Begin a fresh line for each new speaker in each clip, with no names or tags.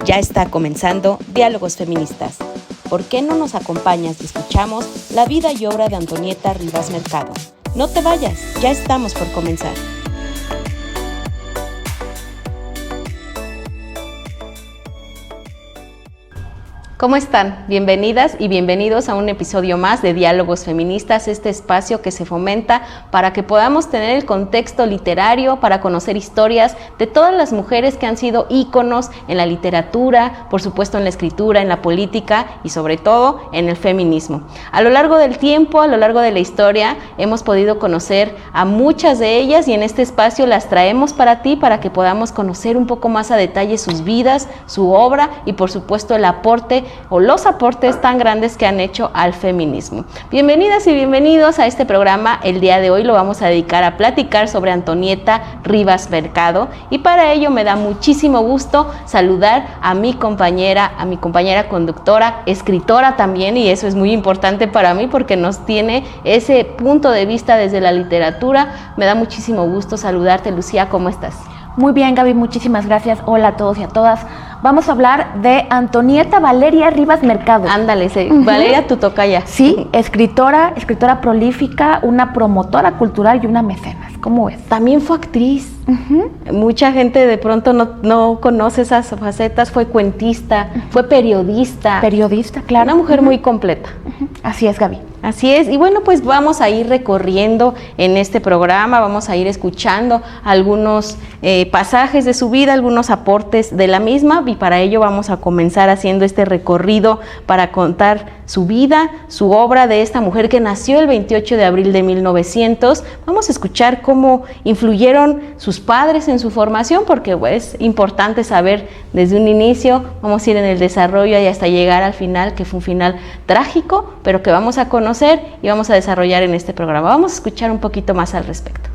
Ya está comenzando Diálogos Feministas. ¿Por qué no nos acompañas y escuchamos la vida y obra de Antonieta Rivas Mercado? No te vayas, ya estamos por comenzar. ¿Cómo están? Bienvenidas y bienvenidos a un episodio más de Diálogos Feministas, este espacio que se fomenta para que podamos tener el contexto literario, para conocer historias de todas las mujeres que han sido íconos en la literatura, por supuesto en la escritura, en la política y sobre todo en el feminismo. A lo largo del tiempo, a lo largo de la historia, hemos podido conocer a muchas de ellas y en este espacio las traemos para ti, para que podamos conocer un poco más a detalle sus vidas, su obra y por supuesto el aporte o los aportes tan grandes que han hecho al feminismo. Bienvenidas y bienvenidos a este programa. El día de hoy lo vamos a dedicar a platicar sobre Antonieta Rivas Mercado y para ello me da muchísimo gusto saludar a mi compañera conductora, escritora también, y eso es muy importante para mí porque nos tiene ese punto de vista desde la literatura. Me da muchísimo gusto saludarte, Lucía, ¿cómo estás?
Muy bien, Gaby, muchísimas gracias. Hola a todos y a todas. Vamos a hablar de Antonieta Valeria Rivas Mercado.
Ándale, Valeria, tu tocaya.
Sí, escritora prolífica, una promotora cultural y una mecenas. ¿Cómo es?
También fue actriz. Mucha gente de pronto no conoce esas facetas. Fue cuentista, fue periodista.
Periodista, claro.
Una mujer muy completa.
Así es, Gaby.
Así es, y bueno, pues vamos a ir recorriendo en este programa, vamos a ir escuchando algunos pasajes de su vida, algunos aportes de la misma, y para ello vamos a comenzar haciendo este recorrido para contar su vida, su obra de esta mujer que nació el 28 de abril de 1900. Vamos a escuchar cómo influyeron sus padres en su formación, porque es importante saber desde un inicio, vamos a ir en el desarrollo y hasta llegar al final, que fue un final trágico, pero que vamos a conocer y vamos a desarrollar en este programa. Vamos a escuchar un poquito más al respecto.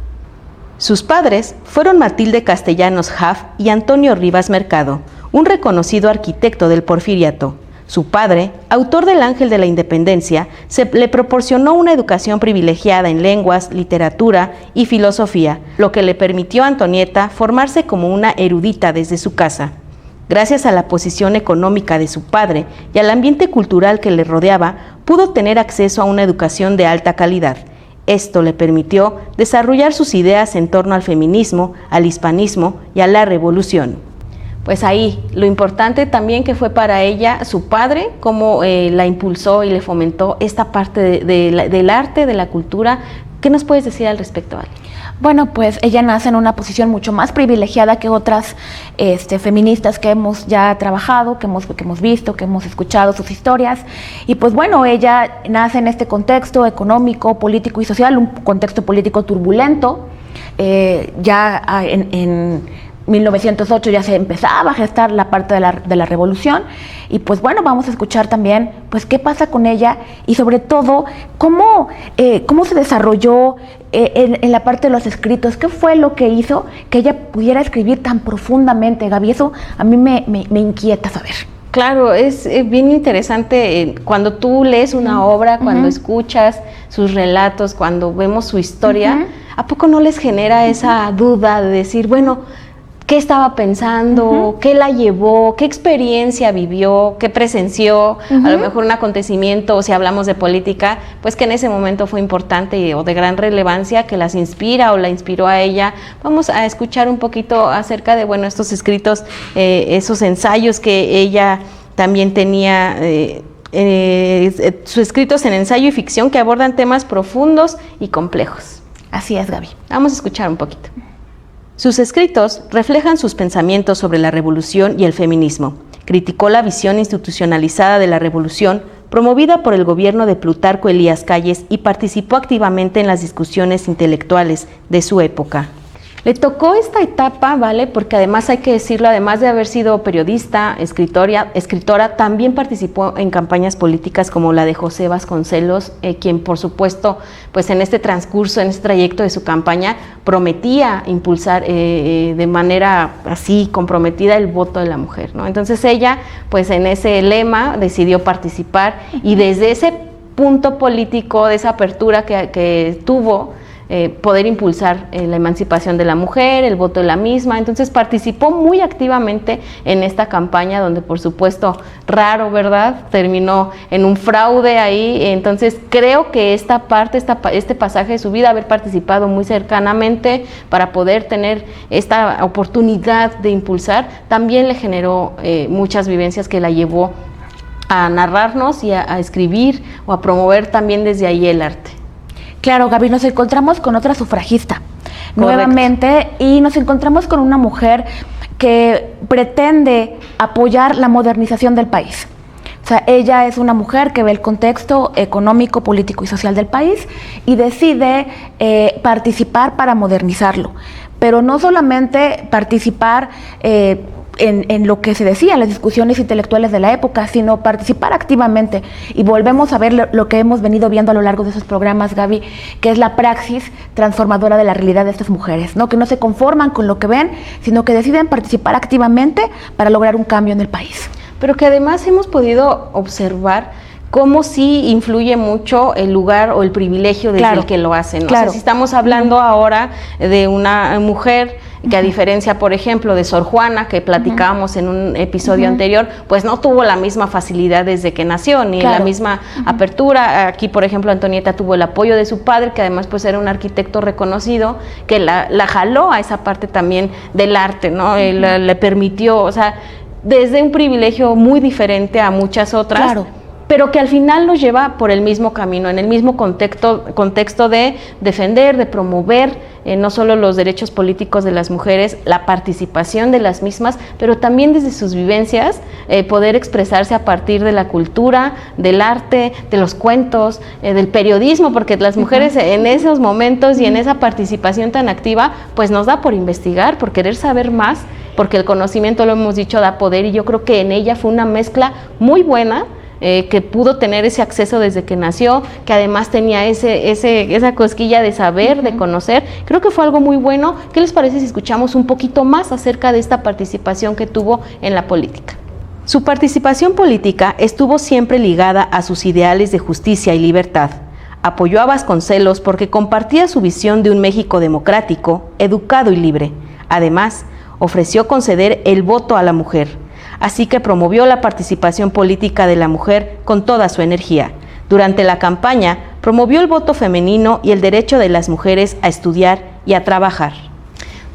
Sus padres fueron Matilde Castellanos Haff y Antonio Rivas Mercado, un reconocido arquitecto del Porfiriato. Su padre, autor del Ángel de la Independencia, le proporcionó una educación privilegiada en lenguas, literatura y filosofía, lo que le permitió a Antonieta formarse como una erudita desde su casa. Gracias a la posición económica de su padre y al ambiente cultural que le rodeaba, pudo tener acceso a una educación de alta calidad. Esto le permitió desarrollar sus ideas en torno al feminismo, al hispanismo y a la revolución. Pues ahí, lo importante también que fue para ella su padre, cómo la impulsó y le fomentó esta parte del arte, de la cultura. ¿Qué nos puedes decir al respecto, Ale?
Bueno, pues ella nace en una posición mucho más privilegiada que otras feministas que hemos ya trabajado, que hemos visto, que hemos escuchado sus historias. Y pues bueno, ella nace en este contexto económico, político y social, un contexto político turbulento. Ya en 1908 ya se empezaba a gestar la parte de la revolución y pues bueno, vamos a escuchar también pues qué pasa con ella y sobre todo cómo se desarrolló en la parte de los escritos, qué fue lo que hizo que ella pudiera escribir tan profundamente, Gaby. Eso a mí me inquieta saber.
Claro, es bien interesante cuando tú lees una obra, cuando escuchas sus relatos, cuando vemos su historia, ¿a poco no les genera esa duda de decir, bueno, qué estaba pensando, qué la llevó, qué experiencia vivió, qué presenció, a lo mejor un acontecimiento, o si hablamos de política, pues que en ese momento fue importante o de gran relevancia, que las inspira o la inspiró a ella? Vamos a escuchar un poquito acerca de, bueno, estos escritos, esos ensayos que ella también tenía, sus escritos en ensayo y ficción que abordan temas profundos y complejos.
Así es, Gaby.
Vamos a escuchar un poquito. Sus escritos reflejan sus pensamientos sobre la revolución y el feminismo. Criticó la visión institucionalizada de la revolución promovida por el gobierno de Plutarco Elías Calles y participó activamente en las discusiones intelectuales de su época. Le tocó esta etapa, ¿vale? Porque además hay que decirlo, además de haber sido periodista, escritora, también participó en campañas políticas como la de José Vasconcelos, quien por supuesto, pues en este transcurso, en este trayecto de su campaña, prometía impulsar de manera así comprometida el voto de la mujer, ¿no? Entonces ella, pues en ese lema decidió participar y desde ese punto político, de esa apertura que tuvo, poder impulsar la emancipación de la mujer, el voto de la misma. Entonces participó muy activamente en esta campaña, donde por supuesto, raro, ¿verdad?, terminó en un fraude ahí. Entonces creo que esta parte, este pasaje de su vida, haber participado muy cercanamente para poder tener esta oportunidad de impulsar, también le generó muchas vivencias que la llevó a narrarnos y a escribir o a promover también desde ahí el arte.
Claro, Gaby, nos encontramos con otra sufragista nuevamente, y nos encontramos con una mujer que pretende apoyar la modernización del país. O sea, ella es una mujer que ve el contexto económico, político y social del país y decide participar para modernizarlo. Pero no solamente participar en lo que se decía, las discusiones intelectuales de la época, sino participar activamente. Y volvemos a ver lo que hemos venido viendo a lo largo de esos programas, Gaby, que es la praxis transformadora de la realidad de estas mujeres, ¿no? Que no se conforman con lo que ven, sino que deciden participar activamente para lograr un cambio en el país.
Pero que además hemos podido observar cómo sí influye mucho el lugar o el privilegio desde el que lo hacen, ¿no?
Claro.
O sea, si estamos hablando ahora de una mujer que, a diferencia, por ejemplo, de Sor Juana, que platicábamos en un episodio anterior, pues no tuvo la misma facilidad desde que nació, ni la misma apertura. Aquí, por ejemplo, Antonieta tuvo el apoyo de su padre, que además pues era un arquitecto reconocido, que la jaló a esa parte también del arte, ¿no? Le permitió, o sea, desde un privilegio muy diferente a muchas otras.
Claro.
Pero que al final nos lleva por el mismo camino, en el mismo contexto de defender, de promover no solo los derechos políticos de las mujeres, la participación de las mismas, pero también desde sus vivencias, poder expresarse a partir de la cultura, del arte, de los cuentos, del periodismo, porque las mujeres en esos momentos y en esa participación tan activa, pues nos da por investigar, por querer saber más, porque el conocimiento, lo hemos dicho, da poder, y yo creo que en ella fue una mezcla muy buena, que pudo tener ese acceso desde que nació, que además tenía esa cosquilla de saber, de conocer. Creo que fue algo muy bueno. ¿Qué les parece si escuchamos un poquito más acerca de esta participación que tuvo en la política? Su participación política estuvo siempre ligada a sus ideales de justicia y libertad. Apoyó a Vasconcelos porque compartía su visión de un México democrático, educado y libre. Además, ofreció conceder el voto a la mujer. Así que promovió la participación política de la mujer con toda su energía. Durante la campaña, promovió el voto femenino y el derecho de las mujeres a estudiar y a trabajar.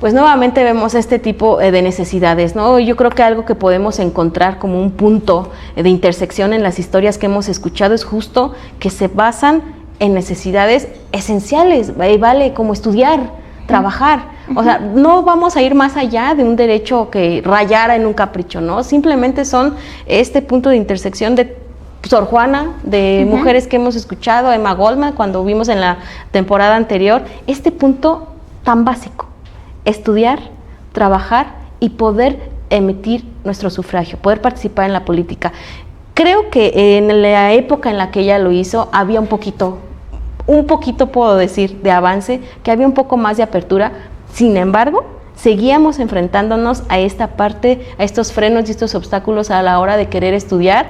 Pues nuevamente vemos este tipo de necesidades, ¿no? Yo creo que algo que podemos encontrar como un punto de intersección en las historias que hemos escuchado es justo que se basan en necesidades esenciales, ¿vale? Como estudiar, trabajar. O sea, no vamos a ir más allá de un derecho que rayara en un capricho, ¿no? Simplemente son este punto de intersección de Sor Juana, de mujeres que hemos escuchado, Emma Goldman, cuando vimos en la temporada anterior, este punto tan básico: estudiar, trabajar y poder emitir nuestro sufragio, poder participar en la política. Creo que en la época en la que ella lo hizo, había un poquito puedo decir, de avance, que había un poco más de apertura. Sin embargo, seguíamos enfrentándonos a esta parte, a estos frenos y estos obstáculos a la hora de querer estudiar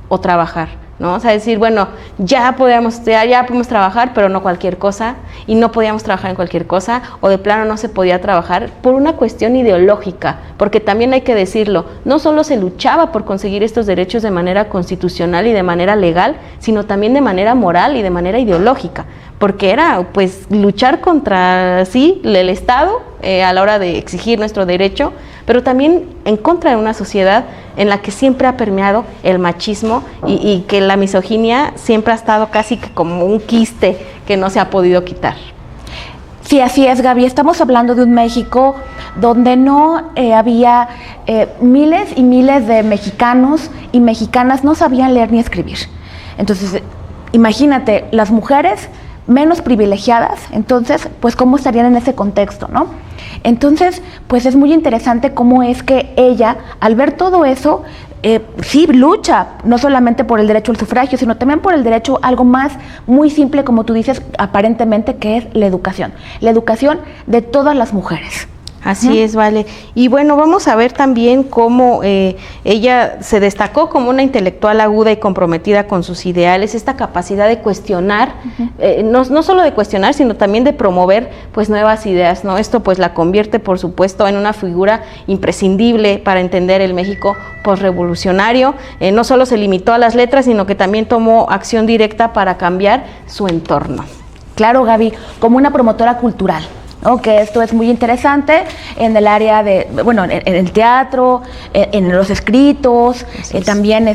o trabajar, ¿no? O sea, decir, bueno, ya podíamos estudiar, ya podemos trabajar, pero no cualquier cosa, y no podíamos trabajar en cualquier cosa, o de plano no se podía trabajar por una cuestión ideológica, porque también hay que decirlo, no solo se luchaba por conseguir estos derechos de manera constitucional y de manera legal, sino también de manera moral y de manera ideológica, porque era pues luchar contra el Estado a la hora de exigir nuestro derecho, pero también en contra de una sociedad en la que siempre ha permeado el machismo y que la misoginia siempre ha estado casi que como un quiste que no se ha podido quitar.
Sí, así es, Gaby. Estamos hablando de un México donde no había miles y miles de mexicanos y mexicanas no sabían leer ni escribir. Entonces, imagínate, las mujeres menos privilegiadas, entonces, pues cómo estarían en ese contexto, ¿no? Entonces, pues es muy interesante cómo es que ella, al ver todo eso, sí lucha, no solamente por el derecho al sufragio, sino también por el derecho a algo más muy simple, como tú dices, aparentemente, que es la educación de todas las mujeres.
Así es, Vale. Y bueno, vamos a ver también cómo ella se destacó como una intelectual aguda y comprometida con sus ideales, esta capacidad de cuestionar, no solo de cuestionar, sino también de promover pues nuevas ideas, ¿no? Esto pues la convierte, por supuesto, en una figura imprescindible para entender el México posrevolucionario. No solo se limitó a las letras, sino que también tomó acción directa para cambiar su entorno.
Claro, Gaby, como una promotora cultural. Que esto es muy interesante en el área de, bueno, en el teatro, en los escritos, también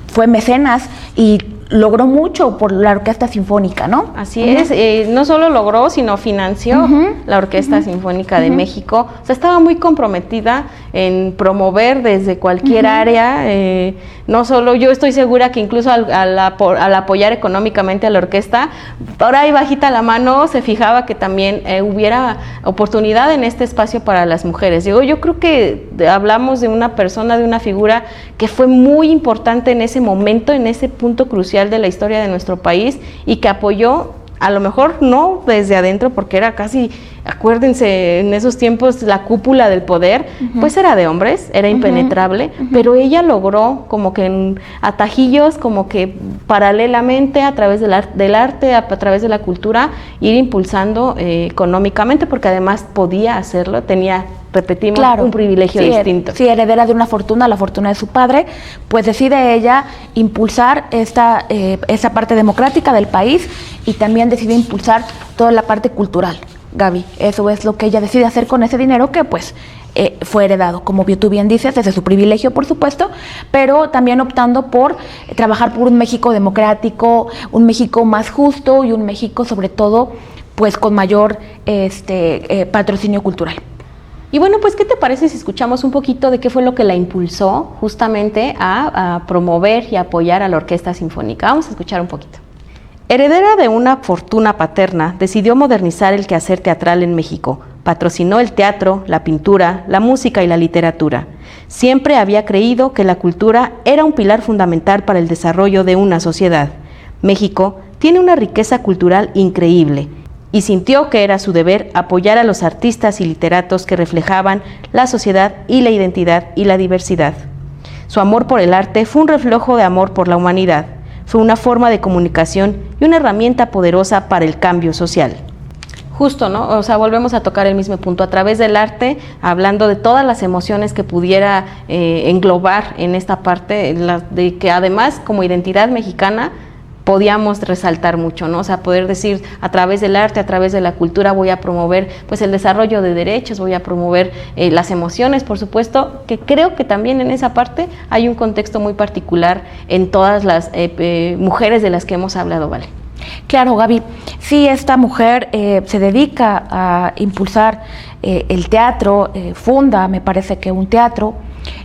fue mecenas y logró mucho por la Orquesta Sinfónica, ¿no?
Así es, no solo logró, sino financió la Orquesta Sinfónica de México. O sea, estaba muy comprometida en promover desde cualquier área, no solo, yo estoy segura que incluso al apoyar económicamente a la orquesta, por ahí bajita la mano se fijaba que también hubiera oportunidad en este espacio para las mujeres. Yo creo que hablamos de una persona, de una figura que fue muy importante en ese momento, en ese punto crucial de la historia de nuestro país, y que apoyó, a lo mejor no desde adentro, porque era casi, acuérdense, en esos tiempos la cúpula del poder, pues era de hombres, era impenetrable, pero ella logró como que en atajillos, como que paralelamente a través del arte, a través de la cultura, ir impulsando económicamente, porque además podía hacerlo, tenía, repetimos, un privilegio distinto.
Sí, heredera de una fortuna, la fortuna de su padre, pues decide ella impulsar esta parte democrática del país, y también decide impulsar toda la parte cultural, Gaby. Eso es lo que ella decide hacer con ese dinero que pues fue heredado, como tú bien dices, desde su privilegio, por supuesto, pero también optando por trabajar por un México democrático, un México más justo y un México sobre todo pues con mayor patrocinio cultural.
Y bueno, pues, ¿qué te parece si escuchamos un poquito de qué fue lo que la impulsó justamente a promover y apoyar a la Orquesta Sinfónica? Vamos a escuchar un poquito. Heredera de una fortuna paterna, decidió modernizar el quehacer teatral en México. Patrocinó el teatro, la pintura, la música y la literatura. Siempre había creído que la cultura era un pilar fundamental para el desarrollo de una sociedad. México tiene una riqueza cultural increíble, y sintió que era su deber apoyar a los artistas y literatos que reflejaban la sociedad y la identidad y la diversidad. Su amor por el arte fue un reflejo de amor por la humanidad, fue una forma de comunicación y una herramienta poderosa para el cambio social. Justo, ¿no? O sea, volvemos a tocar el mismo punto, a través del arte, hablando de todas las emociones que pudiera englobar en esta parte, de que además como identidad mexicana podíamos resaltar mucho, ¿no? O sea, poder decir, a través del arte, a través de la cultura, voy a promover pues el desarrollo de derechos, voy a promover las emociones, por supuesto, que creo que también en esa parte hay un contexto muy particular en todas las mujeres de las que hemos hablado, ¿vale?
Claro, Gaby, sí, esta mujer se dedica a impulsar el teatro, funda, me parece que un teatro,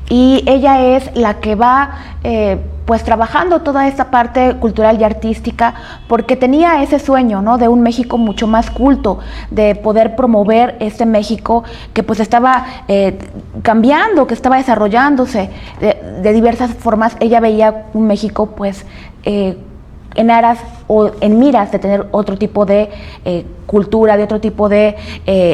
y ella es la que va pues trabajando toda esta parte cultural y artística, porque tenía ese sueño, ¿no?, de un México mucho más culto, de poder promover este México que pues estaba cambiando, que estaba desarrollándose de diversas formas. Ella veía un México pues en aras o en miras de tener otro tipo de cultura, de otro tipo de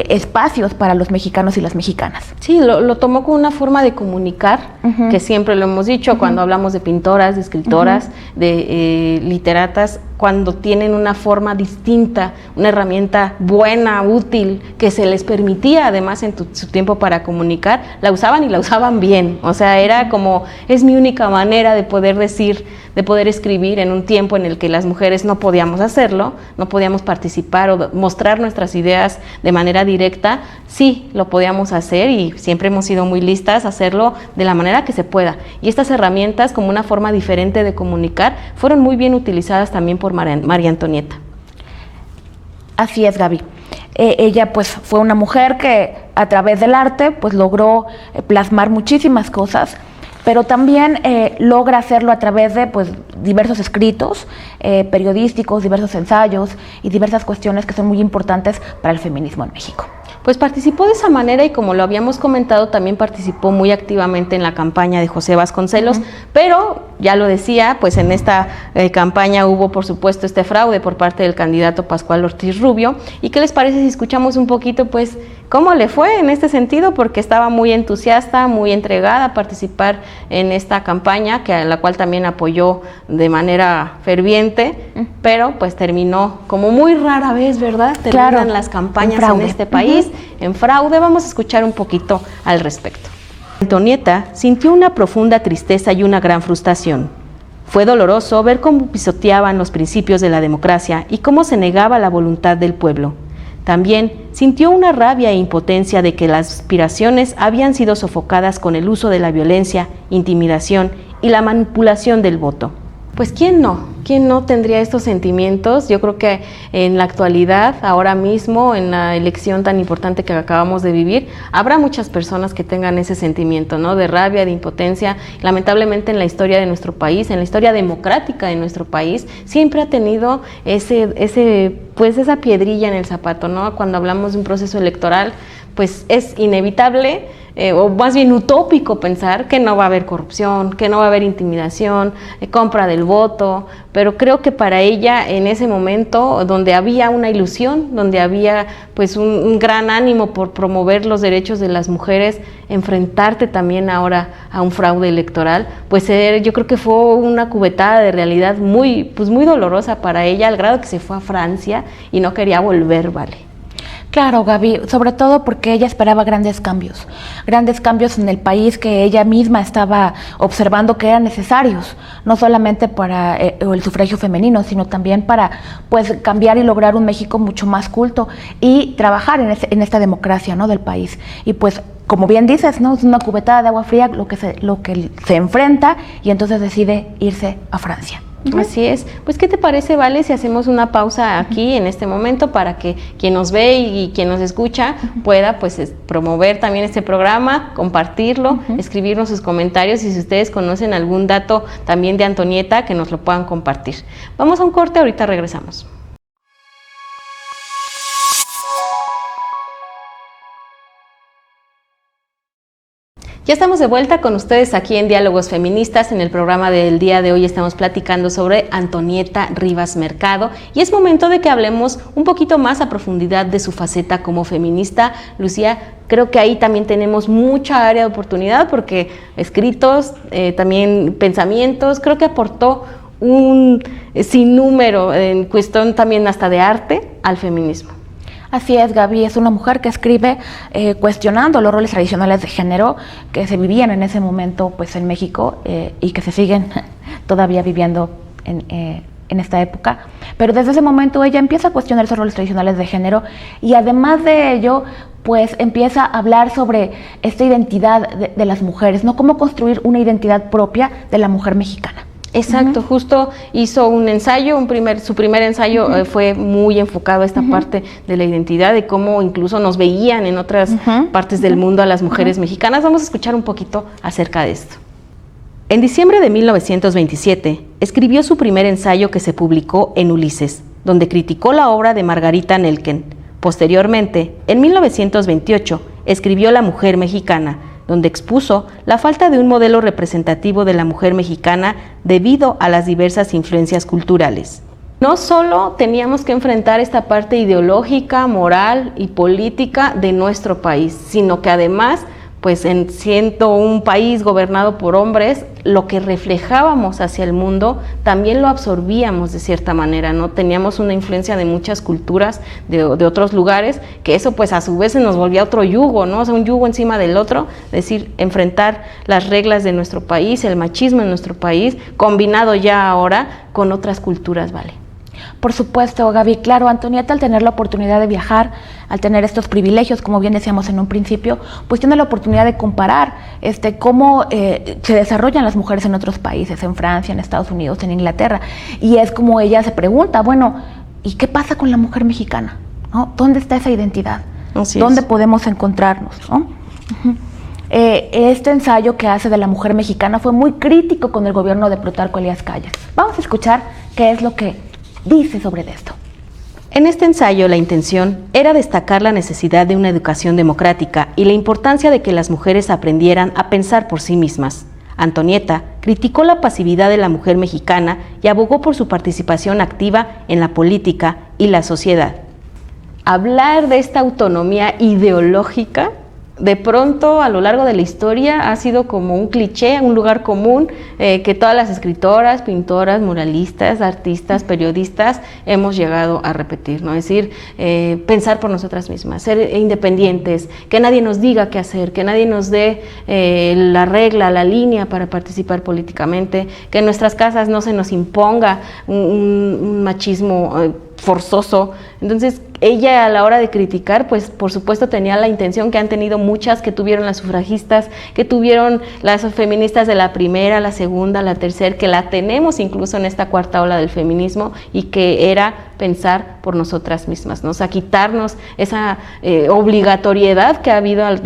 espacios para los mexicanos y las mexicanas.
Sí, lo tomó como una forma de comunicar, que siempre lo hemos dicho, cuando hablamos de pintoras, de escritoras, de literatas, cuando tienen una forma distinta, una herramienta buena, útil, que se les permitía además en su tiempo para comunicar, la usaban y la usaban bien. O sea, era como, es mi única manera de poder decir, de poder escribir en un tiempo en el que las mujeres no podíamos hacerlo, no podíamos participar o mostrar nuestras ideas de manera directa. Sí, lo podíamos hacer y siempre hemos sido muy listas a hacerlo de la manera que se pueda. Y estas herramientas, como una forma diferente de comunicar, fueron muy bien utilizadas también por María Antonieta.
Así es, Gaby. Ella pues fue una mujer que a través del arte pues logró plasmar muchísimas cosas, pero también logra hacerlo a través de pues diversos escritos periodísticos, diversos ensayos y diversas cuestiones que son muy importantes para el feminismo en México.
pues participó de esa manera y como lo habíamos comentado, también participó muy activamente en la campaña de José Vasconcelos, pero ya lo decía, pues en esta campaña hubo por supuesto este fraude por parte del candidato Pascual Ortiz Rubio. ¿Y qué les parece si escuchamos un poquito pues cómo le fue en este sentido? Porque estaba muy entusiasta, muy entregada a participar en esta campaña, a la cual también apoyó de manera ferviente, pero pues terminó como muy rara vez, ¿verdad? Terminan las campañas en este país en fraude. Vamos a escuchar un poquito al respecto. Antonieta sintió una profunda tristeza y una gran frustración. Fue doloroso ver cómo pisoteaban los principios de la democracia y cómo se negaba la voluntad del pueblo. También sintió una rabia e impotencia de que las aspiraciones habían sido sofocadas con el uso de la violencia, intimidación y la manipulación del voto. Pues ¿quién no? ¿Quién no tendría estos sentimientos? Yo creo que en la actualidad, ahora mismo, en la elección tan importante que acabamos de vivir, habrá muchas personas que tengan ese sentimiento, ¿no? De rabia, de impotencia. Lamentablemente en la historia de nuestro país, en la historia democrática de nuestro país, siempre ha tenido esa piedrilla en el zapato, ¿no? Cuando hablamos de un proceso electoral, pues es inevitable, o más bien utópico pensar que no va a haber corrupción, que no va a haber intimidación, compra del voto, pero creo que para ella en ese momento donde había una ilusión, donde había pues un gran ánimo por promover los derechos de las mujeres, enfrentarte también ahora a un fraude electoral, pues yo creo que fue una cubetada de realidad muy dolorosa para ella, al grado que se fue a Francia y no quería volver, ¿vale?
Claro, Gaby, sobre todo porque ella esperaba grandes cambios en el país que ella misma estaba observando que eran necesarios, no solamente para el sufragio femenino, sino también para pues cambiar y lograr un México mucho más culto y trabajar en esta democracia, ¿no?, del país. Y pues, como bien dices, ¿no?, es una cubetada de agua fría lo que se enfrenta, y entonces decide irse a Francia.
Así es. Pues, ¿qué te parece, Vale, si hacemos una pausa aquí en este momento para que quien nos ve y quien nos escucha pueda pues promover también este programa, compartirlo, escribirnos sus comentarios y si ustedes conocen algún dato también de Antonieta, que nos lo puedan compartir. Vamos a un corte, ahorita regresamos. Ya estamos de vuelta con ustedes aquí en Diálogos Feministas. En el programa del día de hoy estamos platicando sobre Antonieta Rivas Mercado y es momento de que hablemos un poquito más a profundidad de su faceta como feminista. Lucía, creo que ahí también tenemos mucha área de oportunidad porque escritos, también pensamientos, creo que aportó un sinnúmero en cuestión también hasta de arte al feminismo.
Así es, Gaby, es una mujer que escribe cuestionando los roles tradicionales de género que se vivían en ese momento pues en México y que se siguen todavía viviendo en esta época, pero desde ese momento ella empieza a cuestionar esos roles tradicionales de género y además de ello pues empieza a hablar sobre esta identidad de las mujeres, ¿no? Cómo construir una identidad propia de la mujer mexicana.
Exacto, justo hizo un ensayo, su primer ensayo fue muy enfocado a esta parte de la identidad, de cómo incluso nos veían en otras partes del mundo a las mujeres mexicanas. Vamos a escuchar un poquito acerca de esto. En diciembre de 1927, escribió su primer ensayo que se publicó en Ulises, donde criticó la obra de Margarita Nelken. Posteriormente, en 1928, escribió La mujer mexicana, donde expuso la falta de un modelo representativo de la mujer mexicana debido a las diversas influencias culturales. No solo teníamos que enfrentar esta parte ideológica, moral y política de nuestro país, sino que además, pues siendo un país gobernado por hombres, lo que reflejábamos hacia el mundo también lo absorbíamos de cierta manera, ¿no? Teníamos una influencia de muchas culturas de otros lugares, que eso pues a su vez se nos volvía otro yugo, ¿no? O sea, un yugo encima del otro, es decir, enfrentar las reglas de nuestro país, el machismo en nuestro país, combinado ya ahora con otras culturas, ¿vale?
Por supuesto, Gaby, claro, Antonieta al tener la oportunidad de viajar, al tener estos privilegios, como bien decíamos en un principio, pues tiene la oportunidad de comparar cómo se desarrollan las mujeres en otros países, en Francia, en Estados Unidos, en Inglaterra, y es como ella se pregunta, bueno, ¿y qué pasa con la mujer mexicana? ¿No? ¿Dónde está esa identidad? ¿Dónde podemos encontrarnos? ¿No? Este ensayo que hace de la mujer mexicana fue muy crítico con el gobierno de Plutarco Elías Calles. Vamos a escuchar qué es lo que dice sobre esto.
En este ensayo, la intención era destacar la necesidad de una educación democrática y la importancia de que las mujeres aprendieran a pensar por sí mismas. Antonieta criticó la pasividad de la mujer mexicana y abogó por su participación activa en la política y la sociedad. Hablar de esta autonomía ideológica, de pronto a lo largo de la historia ha sido como un cliché, un lugar común que todas las escritoras, pintoras, muralistas, artistas, periodistas hemos llegado a repetir, ¿no? Es decir, pensar por nosotras mismas, ser independientes, que nadie nos diga qué hacer, que nadie nos dé la regla, la línea para participar políticamente, que en nuestras casas no se nos imponga un machismo forzoso. Entonces ella, a la hora de criticar, pues por supuesto tenía la intención que han tenido muchas, que tuvieron las sufragistas, que tuvieron las feministas de la primera, la segunda, la tercera, que la tenemos incluso en esta cuarta ola del feminismo, y que era pensar por nosotras mismas, ¿no? O sea, quitarnos esa obligatoriedad que ha habido al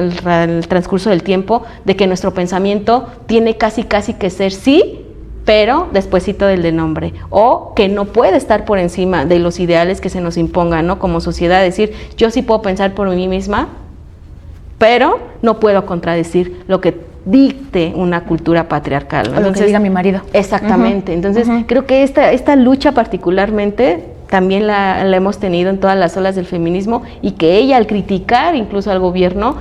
transcurso del tiempo, de que nuestro pensamiento tiene casi que ser sí, pero despuesito del de nombre, o que no puede estar por encima de los ideales que se nos impongan, ¿no? Como sociedad, decir, yo sí puedo pensar por mí misma, pero no puedo contradecir lo que dicte una cultura patriarcal, ¿no?
O lo que diga mi marido.
Exactamente. Entonces, creo que esta lucha particularmente también la hemos tenido en todas las olas del feminismo, y que ella, al criticar incluso al gobierno,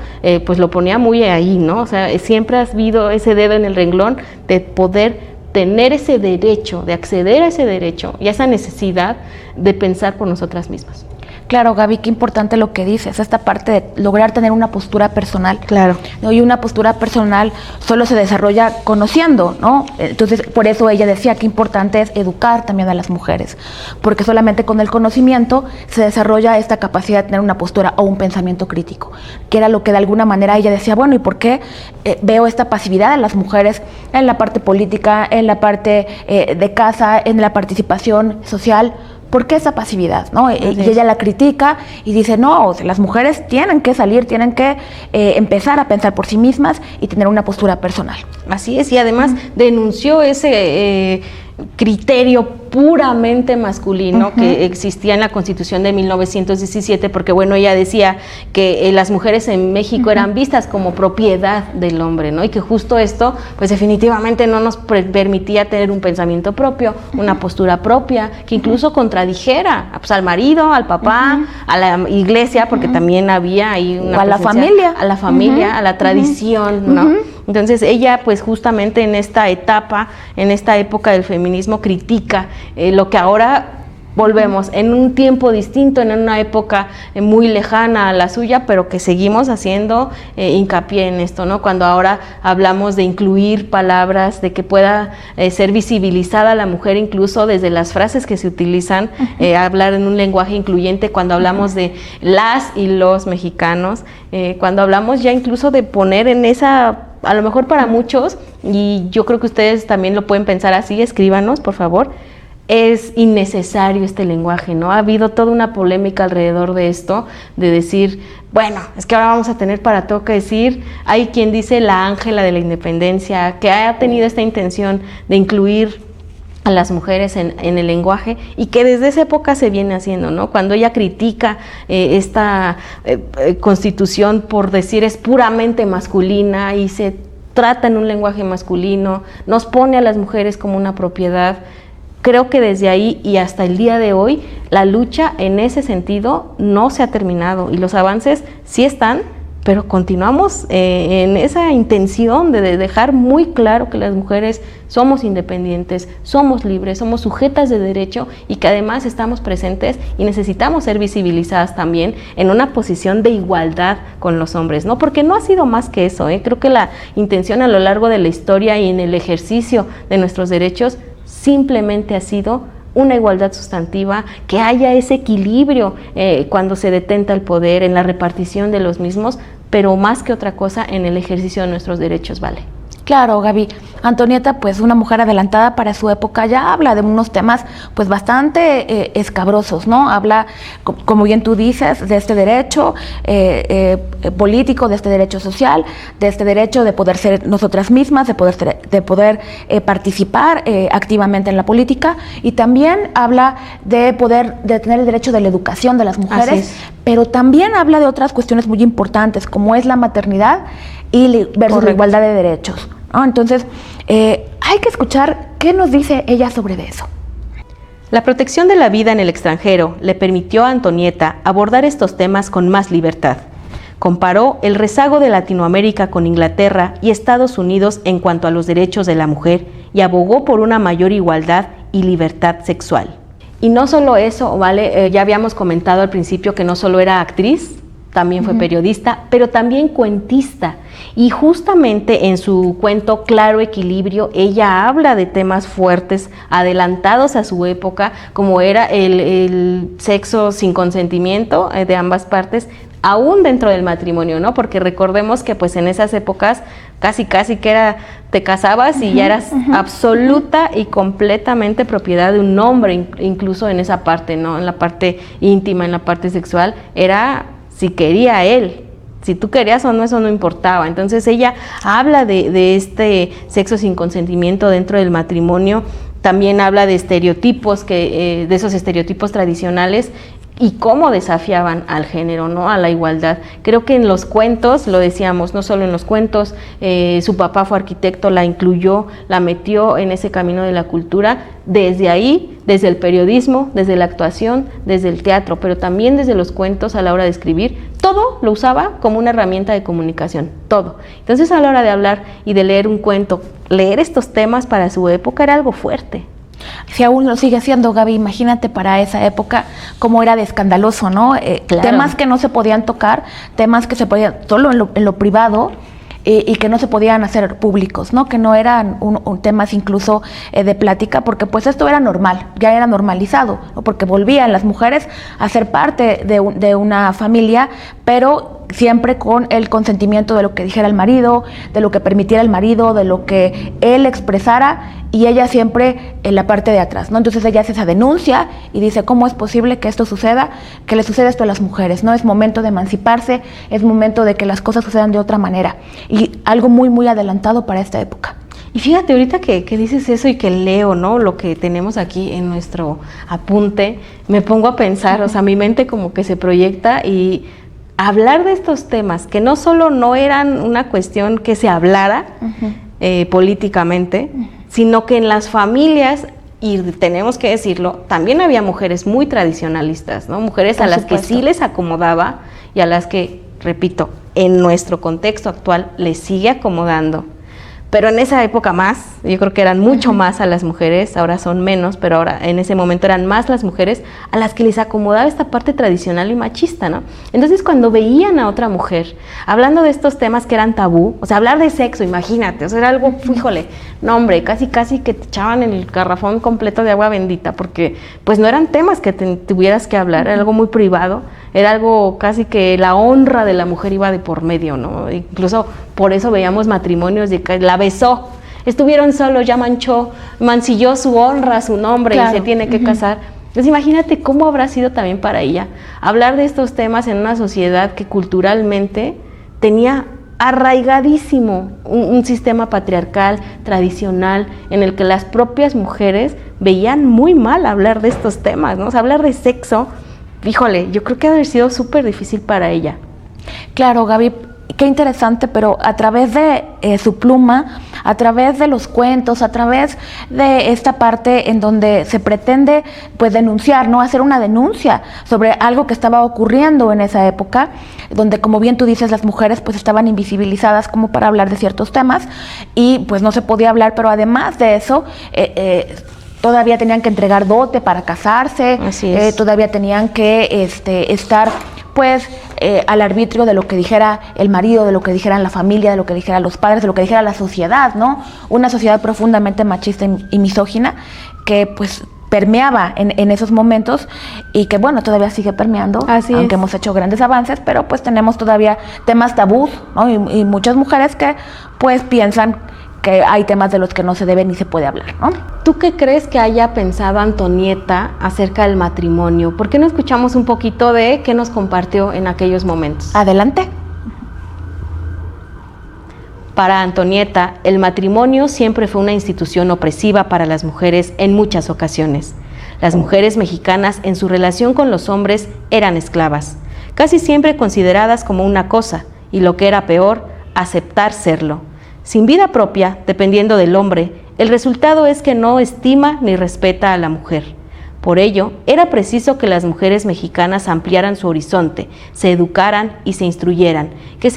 pues lo ponía muy ahí, ¿no? O sea, siempre has habido ese dedo en el renglón de poder tener ese derecho, de acceder a ese derecho y a esa necesidad de pensar por nosotras mismas.
Claro, Gaby, qué importante lo que dices, esta parte de lograr tener una postura personal.
Claro.
¿No? Y una postura personal solo se desarrolla conociendo, ¿no? Entonces, por eso ella decía que importante es educar también a las mujeres, porque solamente con el conocimiento se desarrolla esta capacidad de tener una postura o un pensamiento crítico, que era lo que de alguna manera ella decía, bueno, ¿y por qué veo esta pasividad de las mujeres en la parte política, en la parte de casa, en la participación social? ¿Por qué esa pasividad, no? Y ella la critica y dice, no, o sea, las mujeres tienen que salir, tienen que empezar a pensar por sí mismas y tener una postura personal.
Así es, y además denunció ese criterio puramente masculino que existía en la Constitución de 1917, porque bueno, ella decía que las mujeres en México eran vistas como propiedad del hombre, ¿no? Y que justo esto, pues definitivamente no nos permitía tener un pensamiento propio, una postura propia, que incluso contradijera pues, al marido, al papá, a la iglesia, porque también había ahí una
a la familia,
a la tradición, ¿no? Entonces ella pues justamente en esta etapa, en esta época del feminismo, critica lo que ahora volvemos en un tiempo distinto, en una época muy lejana a la suya, pero que seguimos haciendo hincapié en esto, ¿no? Cuando ahora hablamos de incluir palabras, de que pueda ser visibilizada la mujer incluso desde las frases que se utilizan, hablar en un lenguaje incluyente, cuando hablamos de las y los mexicanos, cuando hablamos ya incluso de poner en esa, a lo mejor para muchos, y yo creo que ustedes también lo pueden pensar así, escríbanos por favor, es innecesario este lenguaje, ¿no? Ha habido toda una polémica alrededor de esto, de decir, bueno, es que ahora vamos a tener para todo que decir. Hay quien dice la Ángela de la Independencia, que ha tenido esta intención de incluir a las mujeres en el lenguaje, y que desde esa época se viene haciendo, ¿no? Cuando ella critica esta constitución por decir es puramente masculina y se trata en un lenguaje masculino, nos pone a las mujeres como una propiedad. Creo que desde ahí y hasta el día de hoy la lucha en ese sentido no se ha terminado, y los avances sí están, pero continuamos en esa intención de dejar muy claro que las mujeres somos independientes, somos libres, somos sujetas de derecho, y que además estamos presentes y necesitamos ser visibilizadas también en una posición de igualdad con los hombres, ¿no? Porque no ha sido más que eso, creo que la intención a lo largo de la historia y en el ejercicio de nuestros derechos simplemente ha sido una igualdad sustantiva, que haya ese equilibrio cuando se detenta el poder, en la repartición de los mismos, pero más que otra cosa en el ejercicio de nuestros derechos, ¿vale?
Claro, Gaby. Antonieta, pues una mujer adelantada para su época, ya habla de unos temas pues bastante escabrosos, ¿no? Habla, como bien tú dices, de este derecho político, de este derecho social, de este derecho de poder ser nosotras mismas, de poder participar activamente en la política, y también habla de tener el derecho de la educación de las mujeres, pero también habla de otras cuestiones muy importantes, como es la maternidad versus la igualdad de derechos, ¿no? Entonces, hay que escuchar qué nos dice ella sobre eso.
La protección de la vida en el extranjero le permitió a Antonieta abordar estos temas con más libertad. Comparó el rezago de Latinoamérica con Inglaterra y Estados Unidos en cuanto a los derechos de la mujer y abogó por una mayor igualdad y libertad sexual. Y no solo eso, ¿vale? Ya habíamos comentado al principio que no solo era actriz, también fue periodista, pero también cuentista. Y justamente en su cuento Claro Equilibrio, ella habla de temas fuertes, adelantados a su época, como era el sexo sin consentimiento de ambas partes, aún dentro del matrimonio, ¿no? Porque recordemos que pues en esas épocas casi que era, te casabas y ya eras absoluta y completamente propiedad de un hombre, incluso en esa parte, ¿no? En la parte íntima, en la parte sexual, era si quería él. Si tú querías o no, eso no importaba. Entonces ella habla de este sexo sin consentimiento dentro del matrimonio. También habla de estereotipos, de esos estereotipos tradicionales y cómo desafiaban al género, ¿no? A la igualdad. Creo que en los cuentos, lo decíamos, no solo en los cuentos, su papá fue arquitecto, la incluyó, la metió en ese camino de la cultura, desde ahí, desde el periodismo, desde la actuación, desde el teatro, pero también desde los cuentos a la hora de escribir. Todo lo usaba como una herramienta de comunicación, todo. Entonces a la hora de hablar y de leer un cuento, leer estos temas para su época era algo fuerte.
Si aún lo sigue siendo, Gaby, imagínate para esa época cómo era de escandaloso, ¿no?
Claro.
Temas que no se podían tocar, temas que se podían solo en lo privado, y que no se podían hacer públicos, ¿no? Que no eran temas incluso de plática, porque pues esto era normal, ya era normalizado, ¿no? Porque volvían las mujeres a ser parte de una familia, pero siempre con el consentimiento de lo que dijera el marido, de lo que permitiera el marido, de lo que él expresara, y ella siempre en la parte de atrás, ¿no? Entonces ella hace esa denuncia y dice, ¿cómo es posible que esto suceda? Que le suceda esto a las mujeres, ¿no? Es momento de emanciparse, es momento de que las cosas sucedan de otra manera, y algo muy, muy adelantado para esta época.
Y fíjate, ahorita que dices eso y que leo, ¿no? Lo que tenemos aquí en nuestro apunte, me pongo a pensar, o sea, mi mente como que se proyecta y hablar de estos temas, que no solo no eran una cuestión que se hablara políticamente, sino que en las familias, y tenemos que decirlo, también había mujeres muy tradicionalistas, ¿no? Mujeres a las que sí les acomodaba y a las que, repito, en nuestro contexto actual les sigue acomodando. Pero en esa época más, yo creo que eran mucho más a las mujeres, ahora son menos, pero ahora en ese momento eran más las mujeres a las que les acomodaba esta parte tradicional y machista, ¿no? Entonces cuando veían a otra mujer hablando de estos temas que eran tabú, o sea, hablar de sexo, imagínate, o sea, era algo, híjole, no hombre, casi que te echaban el garrafón completo de agua bendita, porque pues no eran temas que tuvieras que hablar, era algo muy privado, era algo casi que la honra de la mujer iba de por medio, ¿no? Incluso por eso veíamos matrimonios de que la besó, estuvieron solos, ya mancilló su honra, su nombre, claro, y se tiene que casar. Entonces imagínate cómo habrá sido también para ella hablar de estos temas en una sociedad que culturalmente tenía arraigadísimo un sistema patriarcal, tradicional, en el que las propias mujeres veían muy mal hablar de estos temas, ¿no? O sea, hablar de sexo, híjole, yo creo que ha de haber sido súper difícil para ella.
Claro, Gaby, qué interesante, pero a través de su pluma, a través de los cuentos, a través de esta parte en donde se pretende pues denunciar, ¿no? Hacer una denuncia sobre algo que estaba ocurriendo en esa época, donde, como bien tú dices, las mujeres pues estaban invisibilizadas como para hablar de ciertos temas y pues no se podía hablar, pero además de eso, todavía tenían que entregar dote para casarse, todavía tenían que estar pues al arbitrio de lo que dijera el marido, de lo que dijeran la familia, de lo que dijeran los padres, de lo que dijera la sociedad, ¿no? Una sociedad profundamente machista y misógina que pues permeaba en esos momentos y que bueno, todavía sigue permeando, aunque hemos hecho grandes avances, pero pues tenemos todavía temas tabús, ¿no? Y muchas mujeres que pues piensan que hay temas de los que no se debe ni se puede hablar, ¿no?
¿Tú qué crees que haya pensado Antonieta acerca del matrimonio? ¿Por qué no escuchamos un poquito de qué nos compartió en aquellos momentos?
Adelante.
Para Antonieta, el matrimonio siempre fue una institución opresiva para las mujeres en muchas ocasiones. Las mujeres mexicanas en su relación con los hombres eran esclavas, casi siempre consideradas como una cosa, y lo que era peor, aceptar serlo. Sin vida propia, dependiendo del hombre, el resultado es que no estima ni respeta a la mujer. Por ello, era preciso que las mujeres mexicanas ampliaran su horizonte, se educaran y se instruyeran, que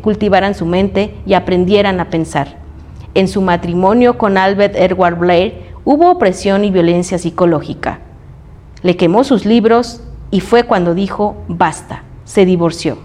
cultivaran su mente y aprendieran a pensar. En su matrimonio con Albert Edward Blair hubo opresión y violencia psicológica. Le quemó sus libros y fue cuando dijo basta, se divorció.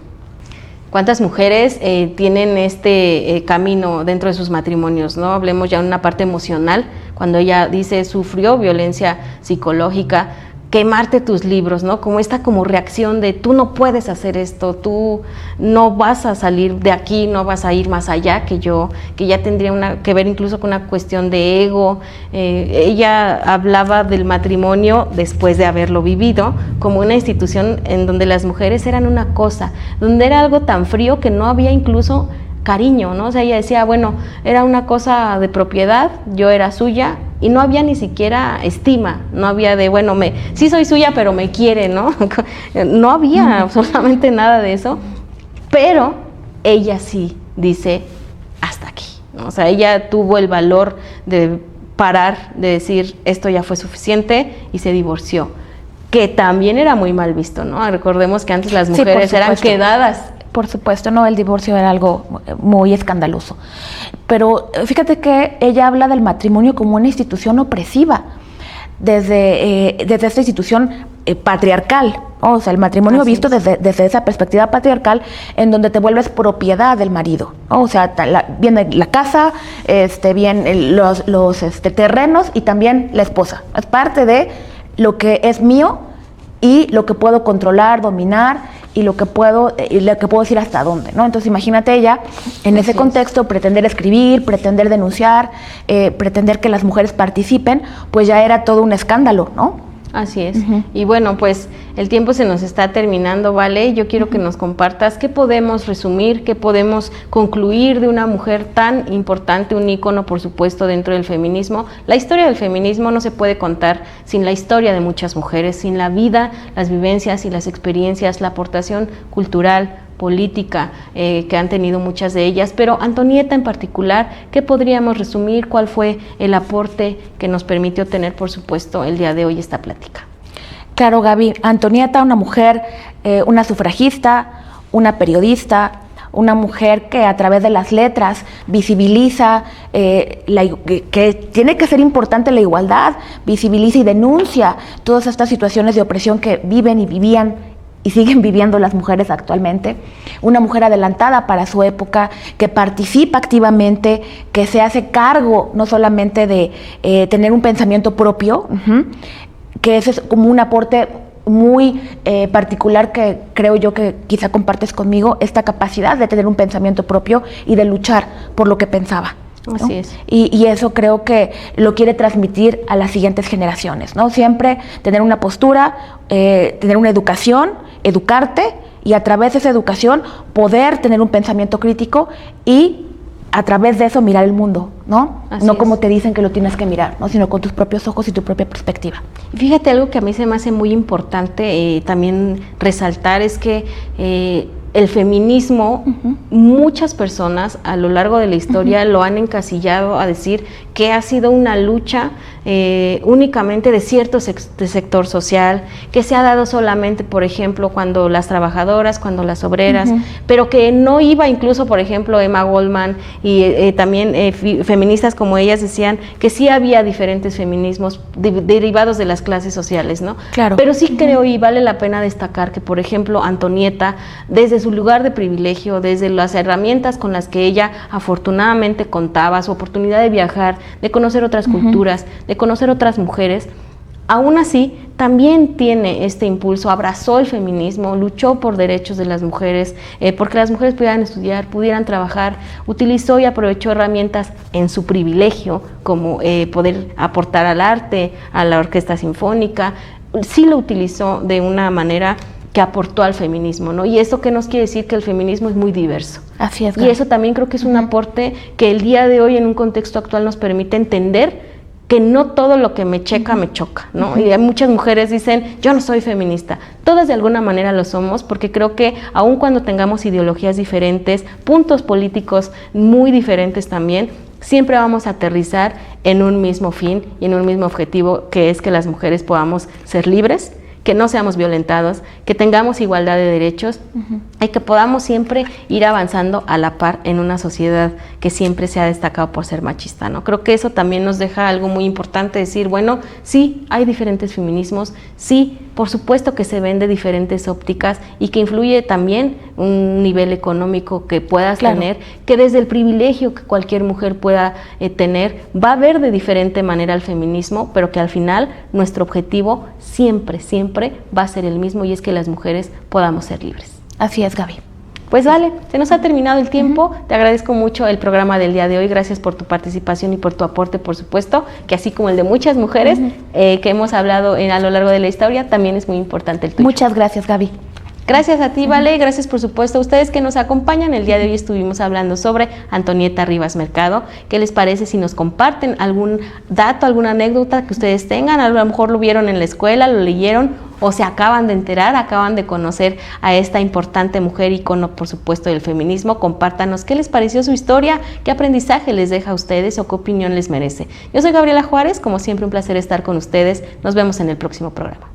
¿Cuántas mujeres tienen este camino dentro de sus matrimonios, ¿no? Hablemos ya en una parte emocional, cuando ella dice sufrió violencia psicológica, quemarte tus libros, ¿no? Como esta reacción de tú no puedes hacer esto, tú no vas a salir de aquí, no vas a ir más allá que yo, que ya tendría que ver incluso con una cuestión de ego. Ella hablaba del matrimonio después de haberlo vivido como una institución en donde las mujeres eran una cosa, donde era algo tan frío que no había incluso cariño, ¿no? O sea, ella decía, bueno, era una cosa de propiedad, yo era suya, y no había ni siquiera estima, no había de, bueno, sí soy suya, pero me quiere, ¿no? No había absolutamente nada de eso, pero ella sí dice, hasta aquí, ¿no? O sea, ella tuvo el valor de parar, de decir, esto ya fue suficiente, y se divorció, que también era muy mal visto, ¿no? Recordemos que antes las mujeres eran quedadas.
Por supuesto, no, el divorcio era algo muy escandaloso. Pero fíjate que ella habla del matrimonio como una institución opresiva, desde esta institución patriarcal, ¿no? O sea, el matrimonio
Así
visto
es.
desde esa perspectiva patriarcal, en donde te vuelves propiedad del marido, ¿no? O sea, viene la casa, bien los terrenos y también la esposa. Es parte de lo que es mío y lo que puedo controlar, dominar, y lo que puedo decir hasta dónde, ¿no? Entonces imagínate ella en ese contexto pretender escribir, pretender denunciar, pretender que las mujeres participen, pues ya era todo un escándalo, ¿no?
Así es. Y bueno, pues el tiempo se nos está terminando, ¿vale? Yo quiero que nos compartas qué podemos resumir, qué podemos concluir de una mujer tan importante, un ícono, por supuesto, dentro del feminismo. La historia del feminismo no se puede contar sin la historia de muchas mujeres, sin la vida, las vivencias y las experiencias, la aportación cultural, política que han tenido muchas de ellas, pero Antonieta en particular, ¿qué podríamos resumir? ¿Cuál fue el aporte que nos permitió tener, por supuesto, el día de hoy esta plática?
Claro, Gaby, Antonieta, una mujer, una sufragista, una periodista, una mujer que a través de las letras visibiliza que tiene que ser importante la igualdad, visibiliza y denuncia todas estas situaciones de opresión que viven y vivían y siguen viviendo las mujeres actualmente. Una mujer adelantada para su época, que participa activamente, que se hace cargo no solamente de tener un pensamiento propio, que ese es como un aporte muy particular que creo yo que quizá compartes conmigo, esta capacidad de tener un pensamiento propio y de luchar por lo que pensaba, ¿no?
Así es.
Y eso creo que lo quiere transmitir a las siguientes generaciones, ¿no? Siempre tener una postura, tener una educación, educarte, y a través de esa educación poder tener un pensamiento crítico y a través de eso mirar el mundo, ¿no?
Así
no como
es.
te dicen que lo tienes que mirar, ¿no? Sino con tus propios ojos y tu propia perspectiva.
Fíjate, algo que a mí se me hace muy importante también resaltar es que el feminismo, muchas personas a lo largo de la historia lo han encasillado a decir que ha sido una lucha únicamente de cierto sector social, que se ha dado solamente, por ejemplo, cuando las trabajadoras, cuando las obreras, pero que no iba incluso, por ejemplo, Emma Goldman y también feministas como ellas decían que sí había diferentes feminismos derivados de las clases sociales, ¿no?
Claro.
Pero sí creo y vale la pena destacar que, por ejemplo, Antonieta, desde su lugar de privilegio, desde las herramientas con las que ella afortunadamente contaba, su oportunidad de viajar, de conocer otras culturas, de conocer otras mujeres, aún así también tiene este impulso, abrazó el feminismo, luchó por derechos de las mujeres, porque las mujeres pudieran estudiar, pudieran trabajar, utilizó y aprovechó herramientas en su privilegio, como poder aportar al arte, a la orquesta sinfónica. Sí lo utilizó de una manera que aportó al feminismo, ¿no? Y eso que nos quiere decir que el feminismo es muy diverso.
Así es.
Y eso también creo que es un aporte que el día de hoy en un contexto actual nos permite entender que no todo lo que me checa me choca, ¿no? Y hay muchas mujeres dicen, yo no soy feminista. Todas de alguna manera lo somos, porque creo que aun cuando tengamos ideologías diferentes, puntos políticos muy diferentes también, siempre vamos a aterrizar en un mismo fin y en un mismo objetivo, que es que las mujeres podamos ser libres, que no seamos violentados, que tengamos igualdad de derechos y que podamos siempre ir avanzando a la par en una sociedad que siempre se ha destacado por ser machista, ¿no? Creo que eso también nos deja algo muy importante, decir, bueno, sí, hay diferentes feminismos, sí, por supuesto que se ven de diferentes ópticas y que influye también un nivel económico que puedas tener, que desde el privilegio que cualquier mujer pueda tener, va a ver de diferente manera el feminismo, pero que al final nuestro objetivo siempre va a ser el mismo, y es que las mujeres podamos ser libres.
Así es, Gaby.
Pues vale, se nos ha terminado el tiempo. Te agradezco mucho el programa del día de hoy. Gracias por tu participación y por tu aporte, por supuesto, que así como el de muchas mujeres que hemos hablado a lo largo de la historia, también es muy importante el tuyo.
Muchas gracias, Gaby.
Gracias a ti, Vale, gracias por supuesto a ustedes que nos acompañan. El día de hoy estuvimos hablando sobre Antonieta Rivas Mercado. ¿Qué les parece si nos comparten algún dato, alguna anécdota que ustedes tengan? A lo mejor lo vieron en la escuela, lo leyeron o se acaban de enterar, acaban de conocer a esta importante mujer, ícono por supuesto del feminismo. Compártanos qué les pareció su historia, qué aprendizaje les deja a ustedes o qué opinión les merece. Yo soy Gabriela Juárez, como siempre un placer estar con ustedes. Nos vemos en el próximo programa.